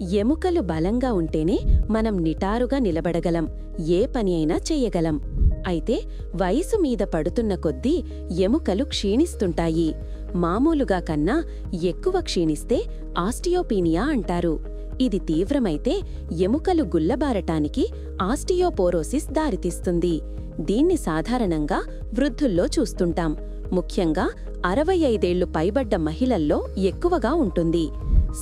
ఎముకలు బలంగా ఉంటేనే మనం నిటారుగా నిలబడగలం, ఏ పని అయినా చెయ్యగలం. అయితే వయసు మీద పడుతున్న కొద్దీ ఎముకలు క్షీణిస్తుంటాయి. మామూలుగా కన్నా ఎక్కువ క్షీణిస్తే ఆస్టియోపీనియా అంటారు. ఇది తీవ్రమైతే ఎముకలు గుల్లబారటానికి ఆస్టియోపోరోసిస్ దారితీస్తుంది. దీన్ని సాధారణంగా వృద్ధుల్లో చూస్తుంటాం. ముఖ్యంగా 65 ఏళ్లు పైబడ్డ మహిళల్లో ఎక్కువగా ఉంటుంది.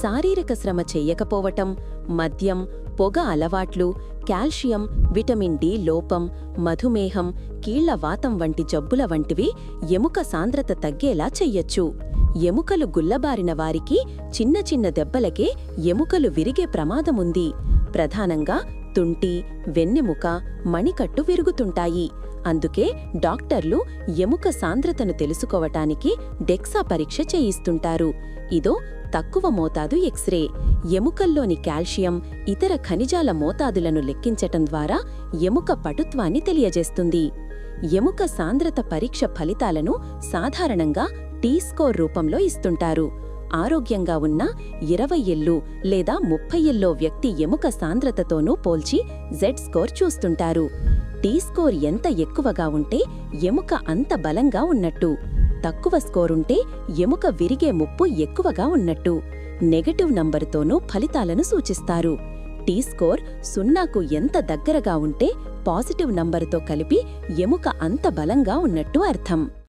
శారీరక శ్రమ చెయ్యకపోవటం, మద్యం, పొగ అలవాట్లు, కాల్షియం, విటమిన్ డి లోపం, మధుమేహం, కీళ్ల వాతం వంటి జబ్బుల వంటివి ఎముక సాంద్రత తగ్గేలా చెయ్యొచ్చు. ఎముకలు గుల్లబారిన వారికి చిన్న చిన్న దెబ్బలకే ఎముకలు విరిగే ప్రమాదముంది. ప్రధానంగా తుంటి, వెన్నెముక, మణికట్టు విరుగుతుంటాయి. అందుకే డాక్టర్లు ఎముక సాంద్రతను తెలుసుకోవటానికి డెక్సా పరీక్ష చేయిస్తుంటారు. ఇదో తక్కువ మోతాదు ఎక్స్రే. ఎముకల్లోని కాల్షియం, ఇతర ఖనిజాల మోతాదులను లెక్కించటం ద్వారా ఎముక పటుత్వాన్ని తెలియజేస్తుంది. ఎముక సాంద్రత పరీక్ష ఫలితాలను సాధారణంగా టీ-స్కోర్ రూపంలో ఇస్తుంటారు. ఆరోగ్యంగా ఉన్న 20 ఏళ్లు లేదా 30 ఏళ్ల వ్యక్తి ఎముక సాంద్రతతోనూ పోల్చి Z-స్కోర్ చూస్తుంటారు. టీ-స్కోర్ ఎంత ఎక్కువగా ఉంటే ఎముక అంత బలంగా ఉన్నట్టు, తక్కువ స్కోరుంటే ఎముక విరిగే ముప్పు ఎక్కువగా ఉన్నట్టు. నెగటివ్ నంబరుతోనూ ఫలితాలను సూచిస్తారు. టీ-స్కోర్ 0కు ఎంత దగ్గరగా ఉంటే పాజిటివ్ నంబరుతో కలిపి ఎముక అంత బలంగా ఉన్నట్టు అర్థం.